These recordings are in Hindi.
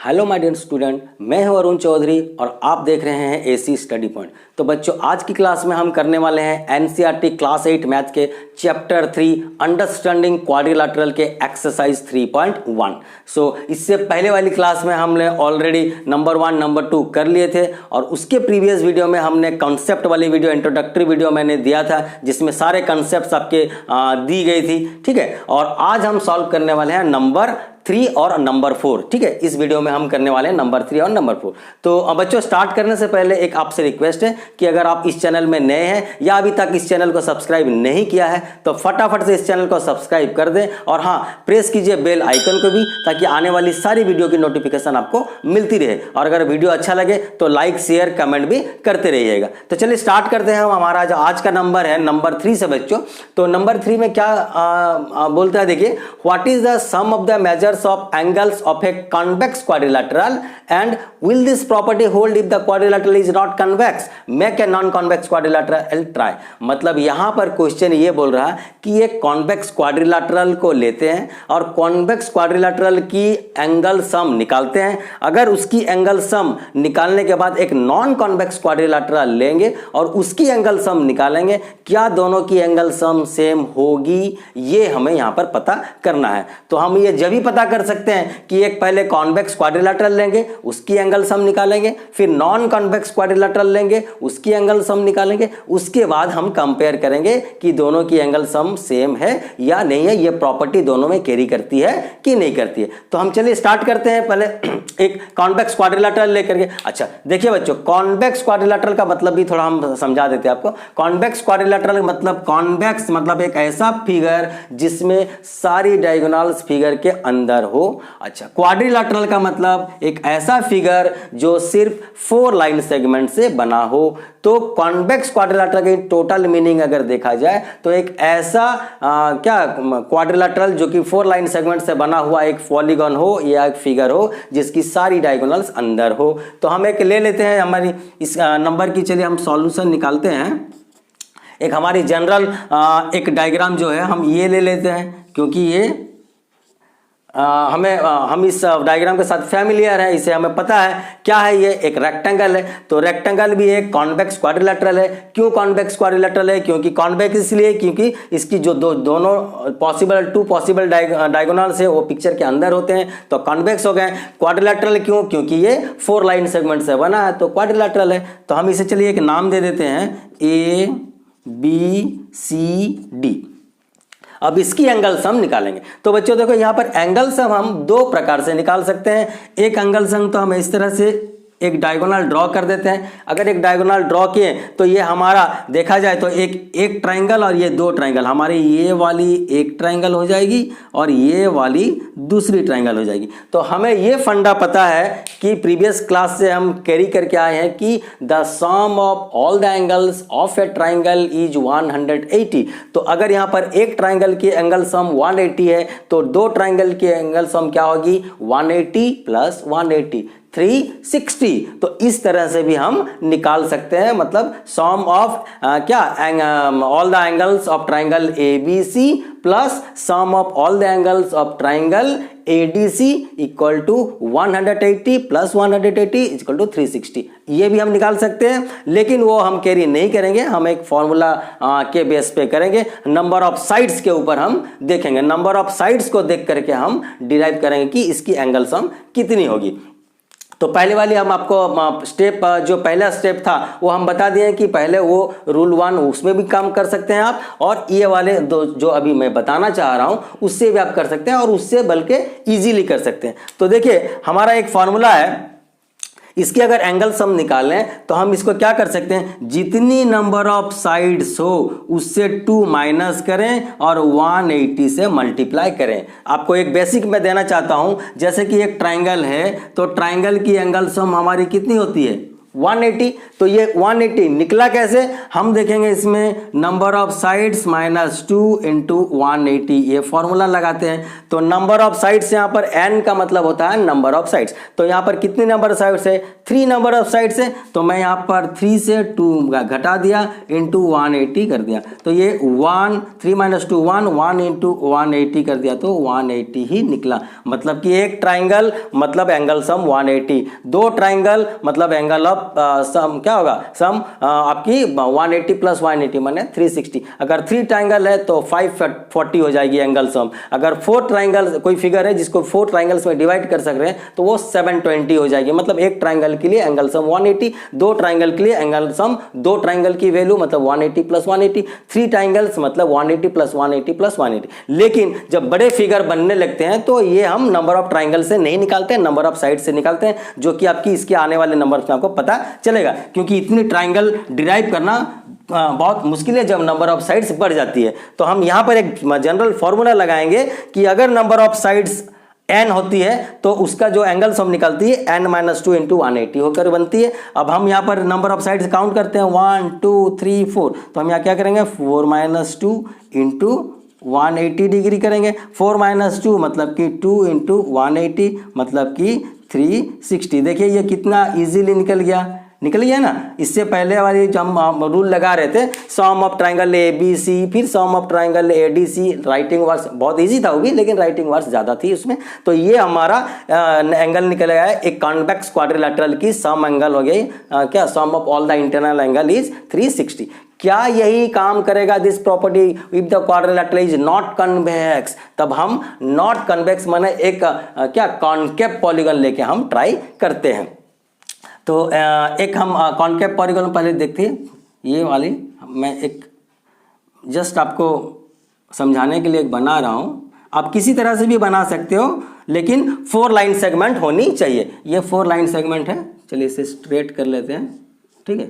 हेलो माय डियर स्टूडेंट, मैं हूं अरुण चौधरी और आप देख रहे हैं एसी स्टडी पॉइंट। तो बच्चों, आज की क्लास में हम करने वाले हैं एनसीईआरटी क्लास 8 मैथ के चैप्टर 3 अंडरस्टैंडिंग क्वाड्रिलैटरल के एक्सरसाइज 3.1। इससे पहले वाली क्लास में हमने ऑलरेडी नंबर 1 नंबर 2 कर लिए थे और उसके प्रीवियस वीडियो में हमने कॉन्सेप्ट वाली वीडियो, इंट्रोडक्टरी वीडियो मैंने दिया था जिसमें सारे कॉन्सेप्ट्स आपके दी गई थी। ठीक है, और आज हम सॉल्व करने वाले हैं नंबर 3 और नंबर 4। ठीक है, इस वीडियो में हम करने वाले हैं नंबर 3 और नंबर 4। तो बच्चों, स्टार्ट करने से पहले एक आपसे रिक्वेस्ट है कि अगर आप इस चैनल में नए हैं या अभी तक इस चैनल को सब्सक्राइब नहीं किया है तो फटाफट से इस चैनल को सब्सक्राइब कर दें और हाँ, प्रेस कीजिए बेल आइकन को भी, ताकि आने वाली सारी वीडियो की नोटिफिकेशन आपको मिलती रहे। और अगर वीडियो अच्छा लगे तो लाइक शेयर कमेंट भी करते रहिएगा। तो चलिए स्टार्ट करते हैं। हमारा जो आज का नंबर है नंबर 3 से बच्चों। तो नंबर 3 में क्या बोलता है, देखिए, what is the sum of the measures of angles of a convex quadrilateral and will this property hold if the quadrilateral is not convex? Make a non-convex quadrilateral try। मतलब यहां पर क्वेश्चन ये बोल रहा है कि एक कॉन्वेक्स क्वाड्रिलैटरल को लेते हैं और कॉन्वेक्स क्वाड्रिलैटरल की एंगल सम निकालते हैं। अगर उसकी एंगल सम निकालने के बाद एक नॉन कॉन्वेक्स क्वाड्रिलैटरल लेंगे और उसकी एंगल सम निकालेंगे, क्या दोनों की एंगल सम सेम होगी, ये हमें यहां पर पता करना है। तो हम ये जब भी पता कर सकते हैं कि एक पहले कॉन्वेक्स क्वाड्रिलैटरल लेंगे, उसकी एंगल सम निकालेंगे, फिर नॉन कॉन्वेक्स क्वाड्रिलैटरल लेंगे, उसकी एंगल सम निकालेंगे, उसके बाद हम कंपेयर करेंगे कि दोनों की एंगल सम सेम है या नहीं है, ये प्रॉपर्टी दोनों में कैरी करती है कि नहीं करती है। तो हम चलिए स्टार्ट करते हैं पहले एक कॉन्वेक्स क्वाड्रिलैटरल लेकर के। अच्छा देखिए बच्चों, कॉन्वेक्स क्वाड्रिलैटरल का मतलब भी थोड़ा हम समझा देते हैं आपको। कॉन्वेक्स क्वाड्रिलैटरल मतलब, कॉन्वेक्स मतलब एक ऐसा फिगर जिसमें सारी डायगोनल्स फिगर के अंदर हो। अच्छा, क्वाड्रिलैटरल का मतलब एक ऐसा फिगर जो सिर्फ 4 लाइन सेगमेंट से बना हो। तो कॉन्वेक्स क्वाड्रिलैटरल की टोटल मीनिंग अगर देखा जाए तो एक ऐसा क्वाड्रिलैटरल जो कि 4 लाइन सेगमेंट से बना हुआ एक पॉलीगॉन हो या एक फिगर हो जिसकी सारी डायगोनल्स अंदर हो। तो हम एक ले लेते हैं हमारी इस नंबर की, चलिए हम सॉल्यूशन निकालते हैं। एक हमारी जनरल एक डायग्राम जो है हम ये ले लेते हैं, क्योंकि ये हम इस डायग्राम के साथ फैमिलियर है, इसे हमें पता है क्या है। ये एक रेक्टेंगल है, तो रेक्टेंगल भी एक कॉन्वेक्स क्वाड्रिलैटरल है। क्यों कॉन्वेक्स क्वाड्रिलैटरल है? क्योंकि कॉन्वेक्स इसलिए क्योंकि इसकी जो दोनों टू पॉसिबल डायगोनल्स है वो पिक्चर के अंदर होते हैं, तो कॉन्वेक्स हो गए। क्वाड्रिलैटरल क्यों? क्योंकि ये 4 लाइन सेगमेंट से बना है, तो क्वाड्रिलैटरल है। तो हम इसे चलिए एक नाम दे देते हैं ABCD। अब इसकी एंगल सम निकालेंगे। तो बच्चों देखो, यहां पर एंगल सम हम 2 प्रकार से निकाल सकते हैं। एक एंगल सम तो हम इस तरह से एक डायगोनल ड्रॉ कर देते हैं। अगर एक डायगोनल ड्रॉ किए तो ये हमारा देखा जाए तो एक ट्रायंगल और ये 2 ट्रायंगल, हमारी ये वाली एक ट्रायंगल हो जाएगी और ये वाली दूसरी ट्रायंगल हो जाएगी। तो हमें ये फंडा पता है कि प्रीवियस क्लास से हम कैरी करके आए हैं कि the sum of all the angles of a triangle is 180। तो अगर यहाँ पर एक ट्रायंगल की एंगल सम 180 है तो 2 ट्रायंगल की एंगल सम क्या होगी? 180 प्लस 180 360। तो इस तरह से भी हम निकाल सकते हैं, मतलब sum of all the angles of triangle ABC plus sum of all the angles of triangle ADC equal to 180 plus 180 equal to 360। ये भी हम निकाल सकते हैं, लेकिन वो हम कैरी नहीं करेंगे, हम एक फॉर्मूला के बेस पे करेंगे। नंबर ऑफ साइड्स के ऊपर हम देखेंगे, नंबर ऑफ साइड्स को देख करके हम डिराइव करेंगे कि इसकी एंगल सम कितनी होगी। तो पहले वाली हम आपको स्टेप, जो पहला स्टेप था वो हम बता दिए कि पहले वो रूल 1 उसमें भी काम कर सकते हैं आप, और ये वाले 2 जो अभी मैं बताना चाह रहा हूं उससे भी आप कर सकते हैं और उससे बल्कि इजीली कर सकते हैं। तो देखिए, हमारा एक फॉर्मूला है, इसकी अगर एंगल सम निकालें तो हम इसको क्या कर सकते हैं, जितनी नंबर ऑफ साइड्स हो उससे 2 माइनस करें और 180 से मल्टीप्लाई करें। आपको एक बेसिक मैं देना चाहता हूं, जैसे कि एक ट्रायंगल है तो ट्रायंगल की एंगल सम हमारी कितनी होती है? 180। तो ये 180 निकला कैसे, हम देखेंगे इसमें number of sides minus 2 into 180, ये फॉर्मूला लगाते हैं। तो नंबर ऑफ साइड्स यहाँ पर n का मतलब होता है नंबर ऑफ साइड्स। तो यहाँ पर कितने नंबर ऑफ साइड्स है, 3 नंबर ऑफ साइड्स है। तो मैं यहाँ पर 3 से 2 घटा दिया इंटू 180 कर दिया। तो ये 3 माइनस 2 1 इंटू 180 कर दिया, तो 180 ही निकला। मतलब कि एक ट्राइंगल मतलब एंगल सम 180, 2 ट्राइंगल मतलब एंगल ऑफ सम क्या होगा, सम आपकी 180 प्लस 180 माने 360। अगर 3 ट्राइंगल है तो 540 हो जाएगी एंगल सम। अगर 4 ट्राइंगल कोई फिगर है जिसको 4 ट्राइंगल्स में डिवाइड कर सक रहे हैं तो वो 720 हो जाएगी। मतलब एक ट्राइंगल के लिए एंगल सम 180, 2 ट्राइंगल के लिए एंगल सम, 2 ट्राइंगल की वैल्यू मतलब 180 प्लस 180, 3 ट्राइंगल्स मतलब 180 प्लस 180 प्लस 180। लेकिन जब बड़े फिगर बनने लगते हैं तो ये हम नंबर ऑफ ट्राइंगल से नहीं निकालते हैं, नंबर ऑफ साइड से निकालते हैं, जो कि आपकी इसके आने वाले नंबर में आपको पता चलेगा। क्योंकि इतनी ट्राइंगल डिराइव करना बहुत मुश्किल है जब नंबर ऑफ साइड्स बढ़ जाती है। तो हम यहां पर एक जनरल फॉर्मूला लगाएंगे कि अगर नंबर ऑफ साइड्स n होती है तो उसका जो एंगल सम निकलती है n माइनस 2 इंटू 180 होकर बनती है। अब हम यहाँ पर नंबर ऑफ साइड्स काउंट करते हैं 1 2 3 4। तो हम यहाँ क्या करेंगे 4 माइनस 2 इंटू 180 डिग्री करेंगे। 4 माइनस 2 मतलब कि 2 इंटू 180 मतलब कि 360। देखिए ये कितना इजीली निकल गया ना। इससे पहले वाली जो हम रूल लगा रहे थे sum of triangle A B C, फिर sum of triangle A D C, writing वर्स बहुत इजी था वो भी, लेकिन राइटिंग वर्स ज़्यादा थी उसमें। तो ये हमारा एंगल निकल गया है एक कॉन्वेक्स क्वाड्रिलेटरल की सम एंगल हो गई क्या, sum of all the internal angle is 360। क्या यही काम करेगा this property if the quadrilateral is not convex? तब हम नॉट कन्वेक्स माने एक क्या कॉनकेव पॉलीगन लेके हम ट्राई करते हैं। तो एक हम कॉनकेव पॉलीगन पहले देखते हैं। ये वाली मैं एक जस्ट आपको समझाने के लिए एक बना रहा हूँ, आप किसी तरह से भी बना सकते हो, लेकिन 4 लाइन सेगमेंट होनी चाहिए। ये 4 लाइन सेगमेंट है। चलिए इसे स्ट्रेट कर लेते हैं, ठीक है।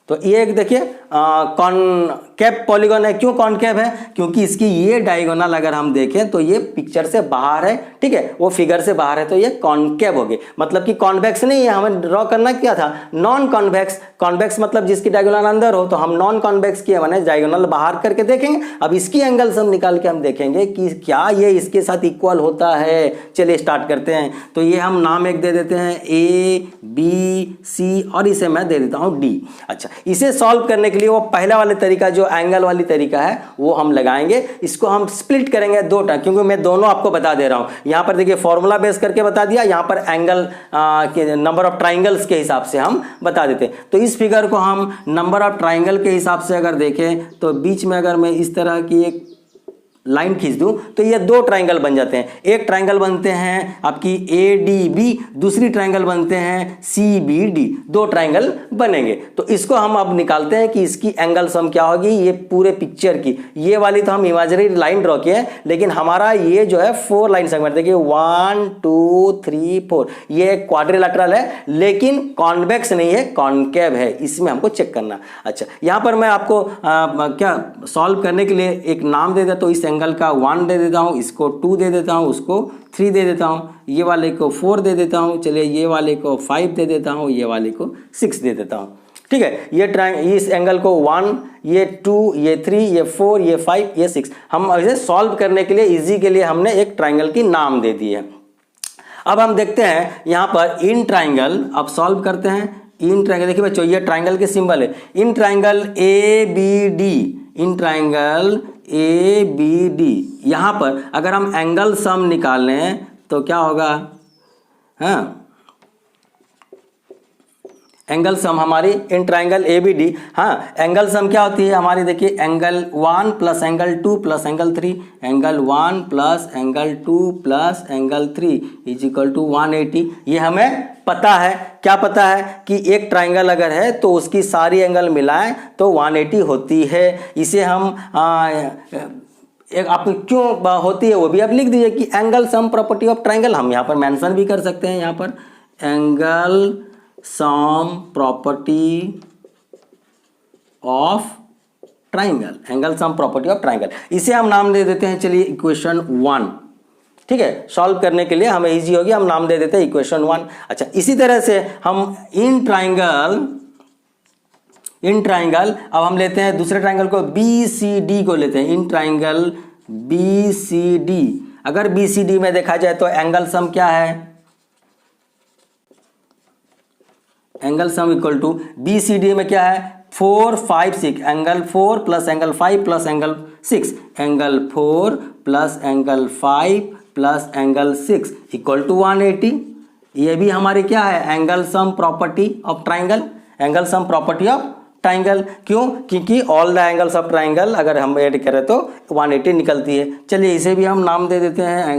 तो ये एक देखिए कॉनकेव पॉलीगन है। क्यों कॉनकेव है? क्योंकि इसकी ये डायगोनल अगर हम देखें तो ये पिक्चर से बाहर है, ठीक है, वो फिगर से बाहर है, तो ये कॉनकेव हो गई। मतलब कि कॉन्वेक्स नहीं है, हमें ड्रॉ करना क्या था, नॉन कॉन्वेक्स। कॉन्वेक्स मतलब जिसकी डायगोनल अंदर हो, तो हम नॉन कॉन्वेक्स किया मैंने डायगोनल बाहर करके देखेंगे। अब इसकी एंगल हम निकाल के हम देखेंगे कि क्या ये इसके साथ इक्वल होता है। चलिए स्टार्ट करते हैं। तो ये हम नाम एक दे देते हैं ए बी सी और इसे मैं दे देता हूँ डी। अच्छा, इसे सॉल्व करने के लिए वो पहला वाला तरीका जो एंगल वाली तरीका है वो हम लगाएंगे। इसको हम स्प्लिट करेंगे 2 टाइम, क्योंकि मैं दोनों आपको बता दे रहा हूं। यहां पर देखिए फॉर्मूला बेस करके बता दिया, यहां पर एंगल के नंबर ऑफ ट्राइंगल्स के हिसाब से हम बता देते हैं। तो इस फिगर को हम नंबर ऑफ ट्राइंगल के हिसाब से अगर देखें तो बीच में अगर मैं इस तरह की एक लाइन खींच दूं तो ये 2 ट्राइंगल बन जाते हैं। एक ट्राइंगल बनते हैं आपकी ए डी बी, दूसरी ट्राइंगल बनते हैं सी बी डी, 2 ट्राइंगल बनेंगे। तो इसको हम अब निकालते हैं कि इसकी एंगल सम क्या होगी। ये पूरे पिक्चर की ये वाली तो हम इमेजिनरी लाइन ड्रॉ किए हैं, लेकिन हमारा ये जो है 4 लाइन सेगमेंट देखिए 1 2 3 4, ये क्वाड्रिलेटरल है लेकिन कॉन्वेक्स नहीं है, कॉनकेव है। इसमें हमको चेक करना। अच्छा, यहां पर मैं आपको क्या सॉल्व करने के लिए एक नाम दे देता, तो इस एंगल का 1 दे देता हूं, इसको 2 दे देता हूं, उसको 3 दे देता हूं, ये वाले को 4 दे देता हूं, चलिए ये वाले को 5 दे देता हूं, ये वाले को 6 दे देता हूं, ठीक है। ये इस एंगल को 1, ये 2, ये 3, ये 4, ये 5, ये 6। हम इसे सॉल्व करने के लिए इजी के लिए हमने एक ट्राइंगल की नाम दे दी है। अब हम देखते हैं यहां पर इन ट्राइंगल, अब सॉल्व करते हैं इन ट्राइंगल। देखिए बच्चों ये ट्राइंगल के सिंबल है, in triangle A B D, in triangle A B D. यहां पर अगर हम एंगल सम निकाल लें तो क्या होगा, हाँ एंगल सम हमारी in triangle A B D. हाँ, एंगल सम क्या होती है हमारी, देखिए angle 1 plus angle 2 plus angle 3, angle 1 plus angle 2 plus angle 3 is equal to 180। ये हमें पता है। क्या पता है कि एक ट्राइंगल अगर है तो उसकी सारी एंगल मिलाएं तो 180 होती है। इसे हम एक आप क्यों होती है वो भी आप लिख दीजिए कि angle sum property of triangle. हम यहाँ पर मेंशन भी कर सकते हैं, यहाँ पर angle sum property of triangle, angle sum property of triangle. इसे हम नाम दे देते हैं, चलिए इक्वेशन 1। ठीक है, सॉल्व करने के लिए हमें इजी होगी, हम नाम दे देते हैं इक्वेशन 1। अच्छा, इसी तरह से हम इन ट्राइंगल अब हम लेते हैं दूसरे ट्राइंगल को, BCD को लेते हैं, इन ट्राइंगल BCD। अगर BCD में देखा जाए तो एंगल सम क्या है, angle sum equal to BCD में क्या है 4 5 6, angle 4 plus angle 5 plus angle 6, angle 4 plus angle 5 plus angle 6 equal to 180। ये भी हमारी क्या है, angle sum property of triangle, angle sum property of triangle. क्यों, क्योंकि all the angles of triangle अगर हम ऐड करें तो 180 निकलती है। चलिए इसे भी हम नाम दे देते हैं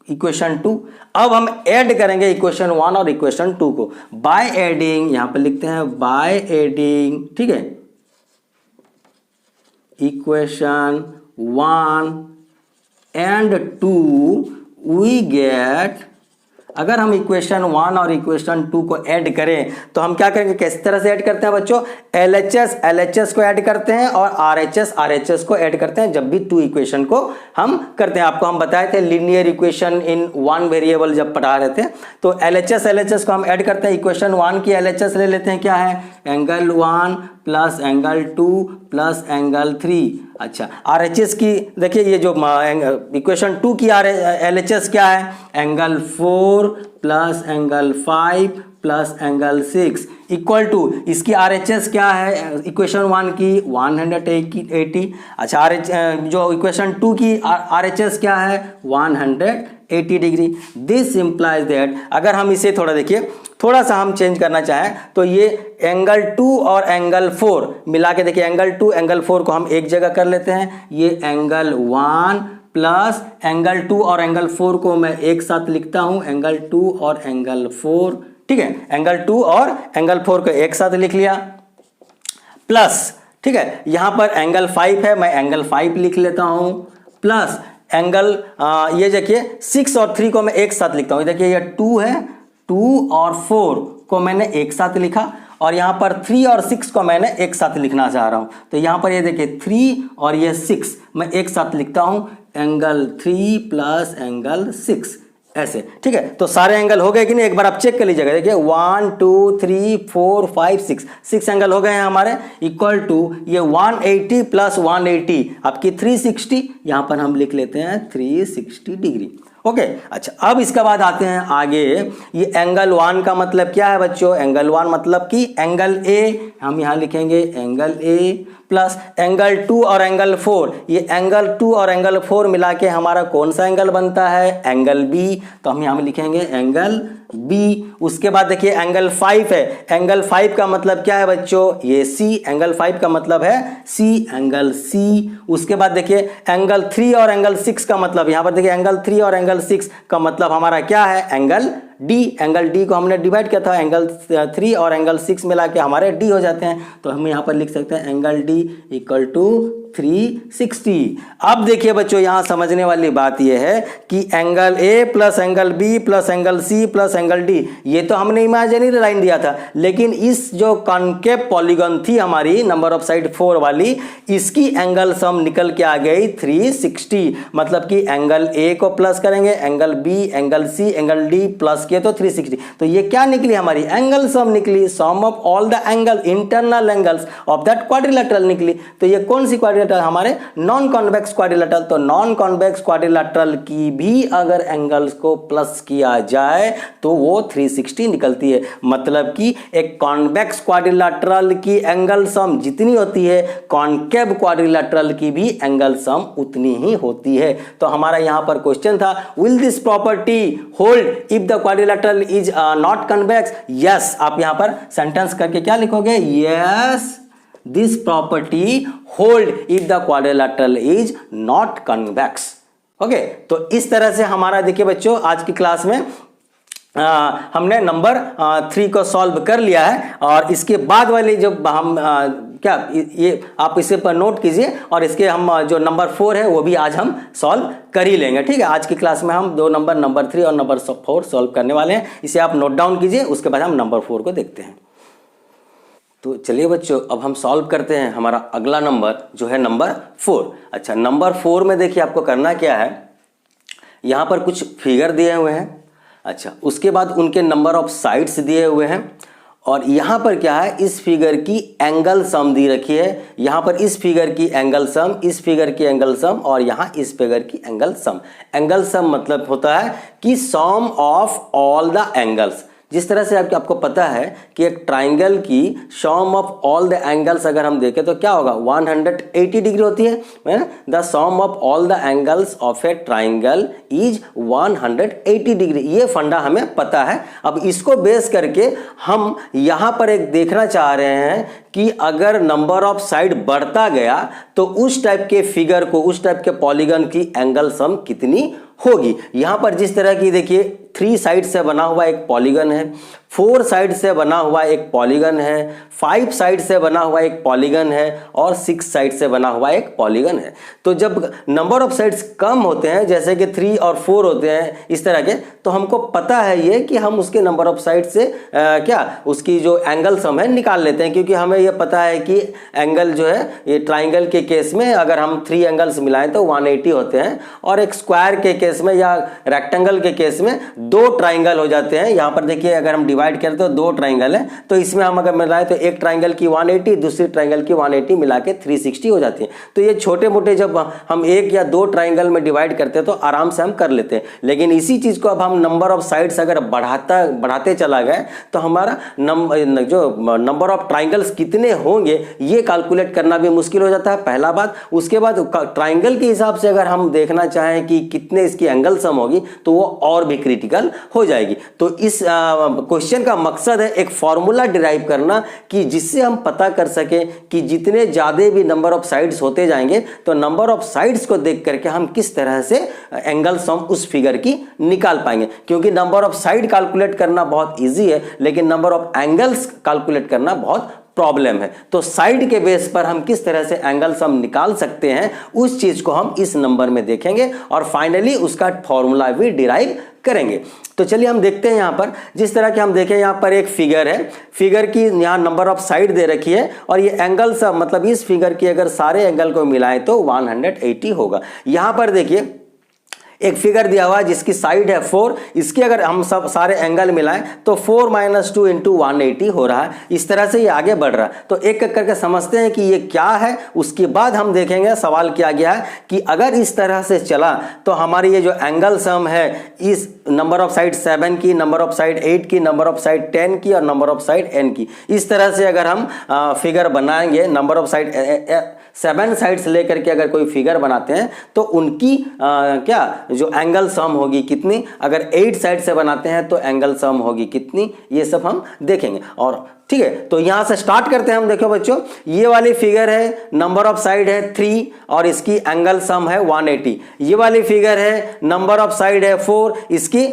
इक्वेशन 2। अब हम ऐड करेंगे इक्वेशन 1 और इक्वेशन 2 को बाय एडिंग, यहां पर लिखते हैं बाय एडिंग, ठीक है, इक्वेशन 1 एंड 2 वी गेट, अगर हम इक्वेशन 1 और इक्वेशन 2 को ऐड करें तो हम क्या करेंगे, किस तरह से ऐड करते हैं बच्चों, LHS को ऐड करते हैं और RHS को ऐड करते हैं जब भी 2 इक्वेशन को हम करते हैं। आपको हम बताए थे लीनियर इक्वेशन इन 1 वेरिएबल जब पढ़ा रहे थे, तो LHS को हम ऐड करते हैं। इक्वेशन 1 की LHS ले लेते हैं, क्या है, angle 1 plus angle 2 plus angle 3। अच्छा, RHS की देखिए, ये जो इक्वेशन 2 की LHS क्या है, angle 4 plus angle 5 plus angle 6 equal to, इसकी RHS क्या है इक्वेशन 1 की 180। अच्छा, जो इक्वेशन 2 की RHS क्या है 180 डिग्री। दिस इंप्लाइज दैट, अगर हम इसे थोड़ा देखिए, थोड़ा सा हम चेंज करना चाहें तो ये एंगल 2 और एंगल 4 मिला के देखिए, एंगल 2 एंगल 4 को हम एक जगह कर लेते हैं, ये एंगल 1 प्लस एंगल 2 और एंगल 4 को मैं एक साथ लिखता हूं, एंगल 2 और एंगल 4, ठीक है, एंगल 2 और एंगल 4 को एक साथ लिख लिया, प्लस, ठीक है, यहां पर एंगल 5 है, मैं एंगल 5 लिख लेता हूं, प्लस एंगल ये देखिए 6 और 3 को मैं एक साथ लिखता हूं, देखिए ये 2 है, 2 और 4 को मैंने एक साथ लिखा, और यहां पर 3 और 6 को मैंने एक साथ लिखना चाह रहा हूं, तो यहां पर ये देखिए 3 और ये 6 मैं एक साथ लिखता हूं, एंगल 3 प्लस एंगल 6, ऐसे, ठीक है। तो सारे एंगल हो गए कि नहीं, एक बार आप चेक कर लीजिएगा, देखिए 1 2 3 4 5 6 एंगल हो गए हैं हमारे, इक्वल टू ये 180 प्लस 180 आपकी 360, यहां पर हम लिख लेते हैं 360 डिग्री। ओके, अच्छा, अब इसके बाद आते हैं आगे, ये एंगल 1 का मतलब क्या है बच्चों, एंगल 1 मतलब कि एंगल A, हम यहां लिखेंगे एंगल A प्लस एंगल 2 और एंगल 4, ये एंगल 2 और एंगल 4 मिला के हमारा कौन सा एंगल बनता है, एंगल B, तो हम यहां लिखेंगे एंगल B। उसके बाद देखिए एंगल 5 है, एंगल 5 का मतलब क्या है बच्चों, ये C, एंगल 5 का मतलब है C, एंगल C। उसके बाद देखिए एंगल 3 और एंगल 6 का मतलब, यहां पर देखिए एंगल 3 और एंगल 6 का मतलब हमारा क्या है, एंगल D, एंगल D को हमने डिवाइड किया था, एंगल 3 और एंगल 6 मिला के हमारे D हो जाते हैं, तो हम यहाँ पर लिख सकते हैं एंगल D इक्वल टू 360। अब देखिए बच्चों, यहां समझने वाली बात यह है कि angle A plus angle B plus angle C plus angle D, ये तो हमने इमेजिनरी लाइन दिया था, लेकिन इस जो कॉन्केव पॉलीगन थी हमारी नंबर ऑफ साइड 4 वाली, इसकी एंगल सम निकल के आ गई 360, मतलब कि एंगल A को प्लस करेंगे, angle B, angle C, angle D plus किए तो 360, तो ये क्या निकली हमारी एंगल सम निकली, sum of all the angle internal angles of that quadrilateral निकली। तो ये कौन सी क्वाड्रिलेटरल, हमारे नॉन कॉन्वेक्स क्वाड्रिलेटरल। तो नॉन कॉन्वेक्स क्वाड्रिलेटरल की भी अगर एंगल्स को प्लस किया जाए तो वो 360 निकलती है, मतलब कि एक कॉन्वेक्स क्वाड्रिलेटरल की एंगल सम जितनी होती है, कॉन्केव क्वाड्रिलेटरल की भी एंगल सम उतनी ही होती है। तो हमारा यहां पर क्वेश्चन था, will this property hold if the quadrilateral is not convex. Yes, आप यहां पर सेंटेंस करके क्या लिखोगे, yes this property hold if the quadrilateral is not convex। Okay, तो इस तरह से हमारा देखिए बच्चों आज की क्लास में हमने नंबर 3 को सॉल्व कर लिया है, और इसके बाद वाले जो हम क्या ये आप इसे पर नोट कीजिए, और इसके हम जो नंबर 4 है वो भी आज हम सॉल्व कर ही लेंगे, ठीक है। आज की क्लास में हम दो नंबर 3 और नंबर 4 सॉल्व करने वाले हैं, इसे आप नोट डाउन कीजिए, उसके बाद हम नंबर 4 को देखते हैं। तो चलिए बच्चों अब हम सॉल्व करते हैं हमारा अगला नंबर जो है नंबर 4। अच्छा नंबर 4 में देखिए आपको करना क्या है, यहाँ पर कुछ फिगर दिए हुए हैं। अच्छा उसके बाद उनके नंबर ऑफ साइड्स दिए हुए हैं और यहाँ पर क्या है, इस फिगर की एंगल सम दी रखी है। यहाँ पर इस फिगर की एंगल सम, इस फिगर की एंगल सम और यहाँ इस फिगर की एंगल सम। एंगल सम मतलब होता है कि सम ऑफ ऑल द एंगल्स। जिस तरह से आपको पता है कि एक ट्राइंगल की सम ऑफ ऑल द एंगल्स अगर हम देखें तो क्या होगा, 180 डिग्री होती है। The sum of all the angles of a triangle is 180 degree. ये फंडा हमें पता है। अब इसको बेस करके हम यहाँ पर एक देखना चाह रहे हैं कि अगर नंबर ऑफ साइड बढ़ता गया तो उस टाइप के फिगर को, उस टाइप के पॉलीगन की एंगल सम कितनी होगी। यहां पर जिस तरह की देखिए 3 साइड से बना हुआ एक पॉलीगन है, 4 साइड से बना हुआ एक पॉलीगन है, 5 साइड से बना हुआ एक पॉलीगन है और 6 साइड से बना हुआ एक पॉलीगन है। तो जब नंबर ऑफ साइड्स कम होते हैं जैसे कि 3 और 4 होते हैं इस तरह के, तो हमको पता है ये कि हम उसके नंबर ऑफ साइड से उसकी जो एंगल सम है निकाल लेते हैं, क्योंकि हमें ये पता है कि एंगल जो है ये ट्राइंगल के केस में अगर हम 3 एंगल्स मिलाएं तो 180 होते हैं और एक स्क्वायर के केस में या रेक्टेंगल के केस में 2 ट्राइंगल हो जाते हैं। यहाँ पर देखिए अगर हम डिवाइड करें तो 2 ट्राइंगल है, तो इसमें हम अगर मिलाएं तो एक ट्राइंगल की 180, दूसरी ट्राइंगल की 180 मिला के 360 हो जाती है। तो ये छोटे मोटे जब हम 1 या 2 ट्राइंगल में डिवाइड करते हैं तो आराम से हम कर लेते हैं। लेकिन इसी चीज को अब हम नंबर ऑफ साइड्स अगर बढ़ाते चला गए तो हमारा जो नंबर ऑफ ट्राइंगल्स कितने होंगे ये कैलकुलेट करना भी मुश्किल हो जाता है, पहला बात। उसके बाद ट्राइंगल के हिसाब से अगर हम देखना चाहें कि कितने इसकी एंगल सम होगी तो वो और भी क्रिटिकल हो जाएगी। तो इस क्वेश्चन का मकसद है एक फॉर्मूला डिराइव करना कि जिससे हम पता कर सके कि जितने ज्यादा भी नंबर ऑफ साइड्स होते जाएंगे तो नंबर ऑफ साइड्स को देख करके हम किस तरह से एंगल सम उस फिगर की निकाल पाएंगे। क्योंकि नंबर ऑफ साइड कैलकुलेट करना बहुत इजी है लेकिन नंबर ऑफ एंगल्स कैलकुलेट करना बहुत प्रॉब्लम है। तो साइड के बेस पर हम किस तरह से एंगल सम निकाल सकते हैं उस चीज को हम इस नंबर में देखेंगे और फाइनली उसका फॉर्मूला भी डिराइव करेंगे। तो चलिए हम देखते हैं यहाँ पर जिस तरह के हम देखें, यहाँ पर एक फिगर है, फिगर की यहाँ नंबर ऑफ साइड दे रखी है और ये एंगल सम मतलब इस फिगर की अगर सारे एंगल को मिलाएं तो 180 होगा। यहाँ पर देखिए एक फिगर दिया हुआ है जिसकी साइड है 4, इसके अगर हम सब सारे एंगल मिलाएं तो 4 - 2 × 180 हो रहा है। इस तरह से ये आगे बढ़ रहा है। तो एक एक करके समझते हैं कि ये क्या है, उसके बाद हम देखेंगे। सवाल किया गया है कि अगर इस तरह से चला तो हमारी ये जो एंगल सम है इस नंबर ऑफ साइड 7 की, नंबर ऑफ साइड 8 की, नंबर ऑफ साइड 10 की और नंबर ऑफ साइड n की, इस तरह से अगर हम फिगर बनाएंगे, नंबर ऑफ साइड 7 साइड्स लेकर के अगर कोई फिगर बनाते हैं तो उनकी जो एंगल सम होगी कितनी, अगर 8 साइड से बनाते हैं तो एंगल सम होगी कितनी, ये सब हम देखेंगे। और ठीक है, तो यहां से स्टार्ट करते हैं हम। देखो बच्चों ये वाली फिगर है, नंबर ऑफ साइड है 3 और इसकी एंगल सम है 180। ये वाली फिगर है, नंबर ऑफ साइड है 4, इसकी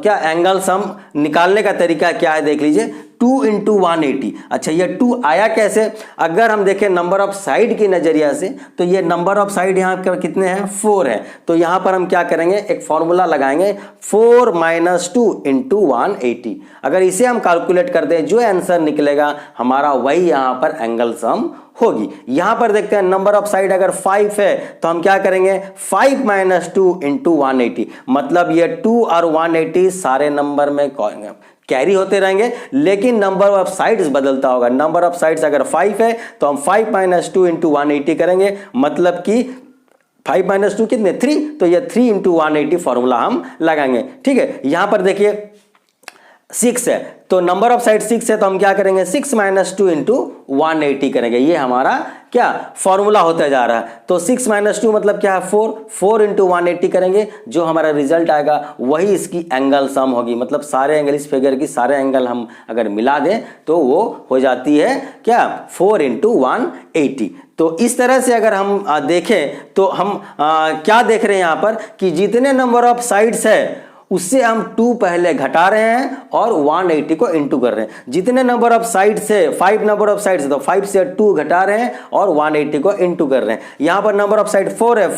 एंगल सम निकालने का तरीका क्या है देख लीजिए, 2 × 180। अच्छा ये 2 आया कैसे, अगर हम देखें नंबर ऑफ साइड की नजरिया से तो ये नंबर ऑफ साइड यहाँ पर कितने हैं, 4 है। तो यहाँ पर हम क्या करेंगे, एक फॉर्मूला लगाएंगे, 4 - 2 × 180। अगर इसे हम कैलकुलेट कर दें जो आंसर निकलेगा हमारा वही यहाँ पर एंगल सम होगी। यहां पर देखते हैं नंबर ऑफ साइड अगर 5 है तो हम क्या करेंगे, 5 - 2 × 180, मतलब ये 2 और 180 सारे नंबर में कैरी होते रहेंगे लेकिन नंबर ऑफ साइड्स बदलता होगा। नंबर ऑफ साइड्स अगर 5 है तो हम 5 - 2 × 180 करेंगे, मतलब कि 5 - 2 कितने, 3, तो ये 3 × 180 फॉर्मूला हम लगाएंगे। ठीक है, यहां पर देखिए 6 है तो नंबर ऑफ साइड 6 है तो हम क्या करेंगे, 6 - 2 × 180 करेंगे। ये हमारा क्या फॉर्मूला होता जा रहा है। तो 6 - 2 मतलब क्या है, 4 × 180 करेंगे, जो हमारा रिजल्ट आएगा वही इसकी एंगल सम होगी। मतलब सारे एंगल, इस फिगर की सारे एंगल हम अगर मिला दें तो वो हो जाती है क्या, 4 × 180। तो इस तरह से अगर हम देखें तो हम क्या देख रहे हैं यहाँ पर कि जितने नंबर ऑफ साइड्स है उससे हम 2 पहले घटा रहे हैं और 180 को इंटू कर रहे हैं। जितने नंबर ऑफ साइड से 5 नंबर ऑफ साइड से, तो 5 से 2 घटा रहे हैं और 180 को इंटू कर रहे हैं। यहां पर नंबर ऑफ साइड 4 है,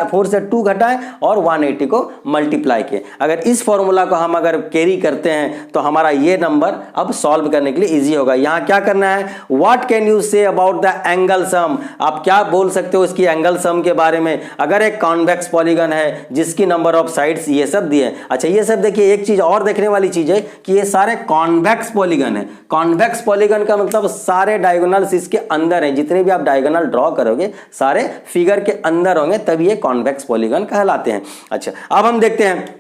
4 से 2 घटाएं और 180 को मल्टीप्लाई किए। अगर इस फॉर्मूला को हम अगर कैरी करते हैं तो हमारा ये नंबर अब सॉल्व करने के लिए इजी होगा। यहां क्या करना है, what can you say about the angle sum, आप क्या बोल सकते हो इसकी एंगल सम के बारे में। अगर एक कॉन्वेक्स पॉलीगन है जिसकी नंबर ऑफ साइड्स ये सब दिए। अच्छा, ये सब देखिए, एक चीज और देखने वाली चीज है कि ये सारे कॉन्वेक्स पॉलीगन है। कॉन्वेक्स पॉलीगन का मतलब सारे डायगोनल्स इसके अंदर हैं, जितने भी आप डायगोनल ड्रॉ करोगे सारे फिगर के अंदर होंगे, तभी ये कॉन्वेक्स पॉलीगन कहलाते हैं। अच्छा, अब हम देखते हैं,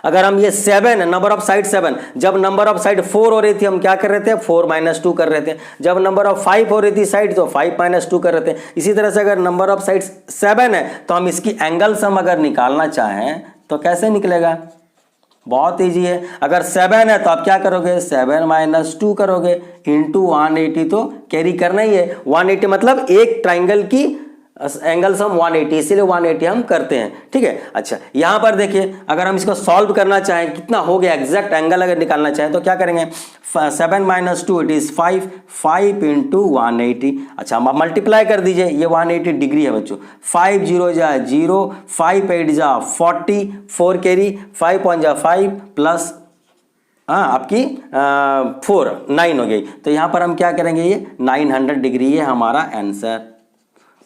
अगर हम ये 7 नंबर ऑफ साइड 7, जब नंबर ऑफ साइड 4 हो रही थी हम क्या कर रहे थे, 4 - 2 कर रहे थे। जब नंबर ऑफ 5 हो रही थी साइड तो 5 - 2 कर रहे थे। इसी तरह से अगर नंबर ऑफ साइड 7 है तो हम इसकी एंगल सम अगर निकालना चाहें तो कैसे निकलेगा, बहुत ईजी है। अगर 7 है तो आप क्या करोगे, 7 - 2 करोगे इंटू 180, तो कैरी करना ही है। 180 मतलब एक ट्राइंगल की एंगल सम 180, इसीलिए 180 हम करते हैं, ठीक है। अच्छा, यहां पर देखिए, अगर हम इसको सॉल्व करना चाहें कितना हो गया, एग्जैक्ट एंगल अगर निकालना चाहें तो क्या करेंगे, 7 - 2 इट इज 5 इंटू 180। अच्छा, आप मल्टीप्लाई कर दीजिए, ये 180 डिग्री है बच्चों। 5 0 जा 0, 5 8 जा 40, 4 कैरी, 5 1 जा 5 प्लस आपकी 4 9 हो गई। तो यहां पर हम क्या करेंगे, ये 900 डिग्री है हमारा आंसर।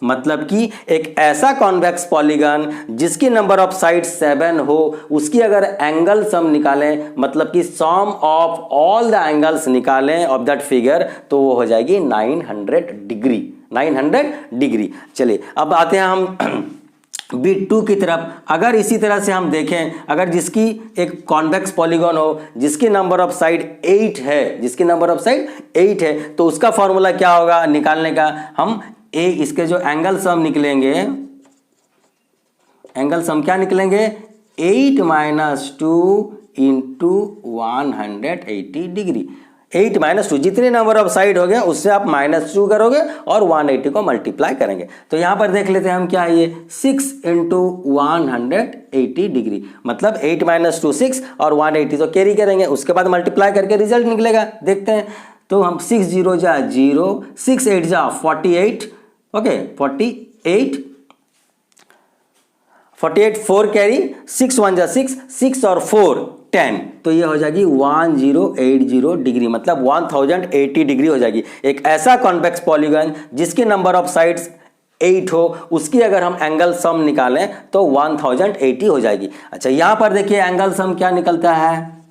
मतलब कि एक ऐसा कॉन्वेक्स पॉलीगन जिसकी नंबर ऑफ साइड 7 हो, उसकी अगर एंगल सम निकालें, मतलब कि सम ऑफ ऑल द एंगल्स निकालें ऑफ दैट फिगर, तो वो हो जाएगी 900 डिग्री। 900 डिग्री। चलिए अब आते हैं हम B2 की तरफ। अगर इसी तरह से हम देखें, अगर जिसकी एक कॉन्वेक्स पॉलीगन हो जिसकी नंबर ऑफ साइड 8 है, जिसकी नंबर ऑफ साइड 8 है, तो उसका फॉर्मूला क्या होगा निकालने का, हम इसके जो एंगल सम निकलेंगे, एंगल सम क्या निकलेंगे, 8 - 2 इंटू 180 डिग्री। 8 - 2 जितने नंबर ऑफ साइड हो गए उससे आप -2 करोगे और 180 को मल्टीप्लाई करेंगे। तो यहां पर देख लेते हैं हम, क्या है ये 6 इंटू 180 डिग्री, मतलब 8 - 2 6 और 180 तो कैरी करेंगे, उसके बाद मल्टीप्लाई करके रिजल्ट निकलेगा। देखते हैं, तो हम 6 0 जा 0, 6 8 जा 48, ओके 48, 4 कैरी, 6 1 जा 6, 6 और 4 10, तो ये हो जाएगी 1080 डिग्री, मतलब 1080 डिग्री हो जाएगी। एक ऐसा कॉन्वेक्स पॉलीगन जिसकी नंबर ऑफ साइड्स 8 हो, उसकी अगर हम एंगल सम निकालें तो 1080 हो जाएगी। अच्छा, यहां पर देखिए एंगल सम क्या निकलता है,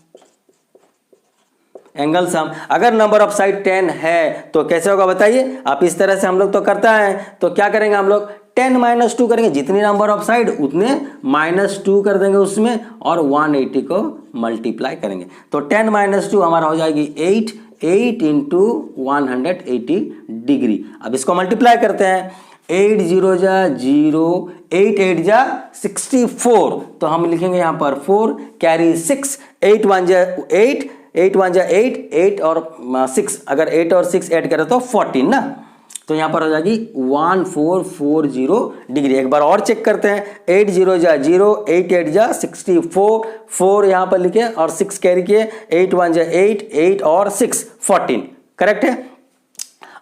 एंगल सम अगर नंबर ऑफ साइड 10 है तो कैसे होगा बताइए। आप इस तरह से हम लोग तो करता है, तो क्या करेंगे हम लोग, 10 - 2 करेंगे, जितनी नंबर ऑफ साइड उतने -2 कर देंगे उसमें और 180 को मल्टीप्लाई करेंगे। तो 10 - 2 हमारा हो जाएगी 8 इंटू 180 डिग्री। अब इसको मल्टीप्लाई करते हैं, 8 0 जा 0, 8 8 जा 64, तो हम लिखेंगे यहां पर 4 कैरी 6, 8 1 जा 8, 8 1 जा 8, 8 और 6, अगर 8 और 6 ऐड करें तो 14 ना, तो यहां पर हो जाएगी 1440 डिग्री। एक बार और चेक करते हैं, 8 0 जा 0, 8 8 जा 64, 4 यहां पर लिखे और 6 कैरी किए, 8 1 जा 8, 8 और 6 14, करेक्ट है।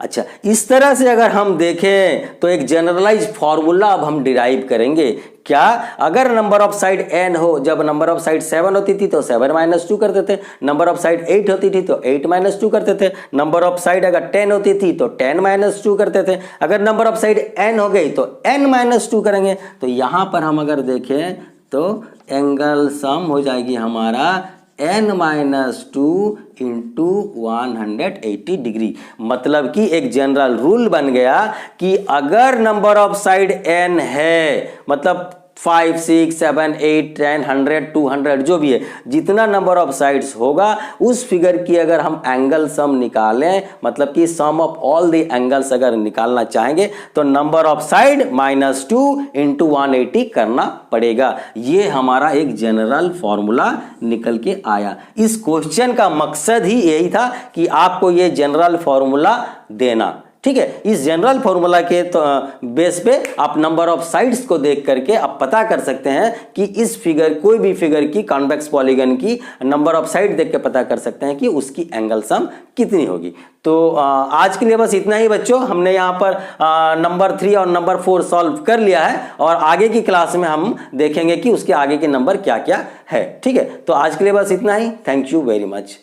अच्छा, इस तरह से अगर हम देखें तो एक जनरलाइज फॉर्मूला अब हम डिराइव करेंगे। क्या, अगर नंबर ऑफ साइड n हो, जब नंबर ऑफ साइड 7 होती थी तो 7 - 2 करते थे, नंबर ऑफ साइड 8 होती थी तो 8 - 2 करते थे, नंबर ऑफ साइड अगर 10 होती थी तो 10 - 2 करते थे, अगर नंबर ऑफ साइड n हो गई तो n - 2 करेंगे। तो यहां पर हम अगर देखें तो एंगल सम हो जाएगी हमारा n - 2 इंटू 180 डिग्री। मतलब कि एक जनरल रूल बन गया कि अगर नंबर ऑफ साइड n है, मतलब 5 6 7 8 10 100 200 जो भी है, जितना नंबर ऑफ साइड्स होगा उस फिगर की अगर हम एंगल सम निकालें, मतलब कि सम ऑफ ऑल द एंगल्स अगर निकालना चाहेंगे तो नंबर ऑफ साइड -2 इंटू 180 करना पड़ेगा। ये हमारा एक जनरल फॉर्मूला निकल के आया। इस क्वेश्चन का मकसद ही यही था कि आपको ये जनरल फॉर्मूला देना, ठीक है। इस जनरल फॉर्मूला के तो बेस पे आप नंबर ऑफ साइड्स को देख करके आप पता कर सकते हैं कि इस फिगर, कोई भी फिगर की कॉन्वेक्स पॉलीगन की नंबर ऑफ साइड देख के पता कर सकते हैं कि उसकी एंगल सम कितनी होगी। तो आज के लिए बस इतना ही बच्चों, हमने यहाँ पर नंबर 3 और नंबर 4 सॉल्व कर लिया है और आगे की क्लास में हम देखेंगे कि उसके आगे के नंबर क्या क्या है। ठीक है, तो आज के लिए बस इतना ही। Thank you very much.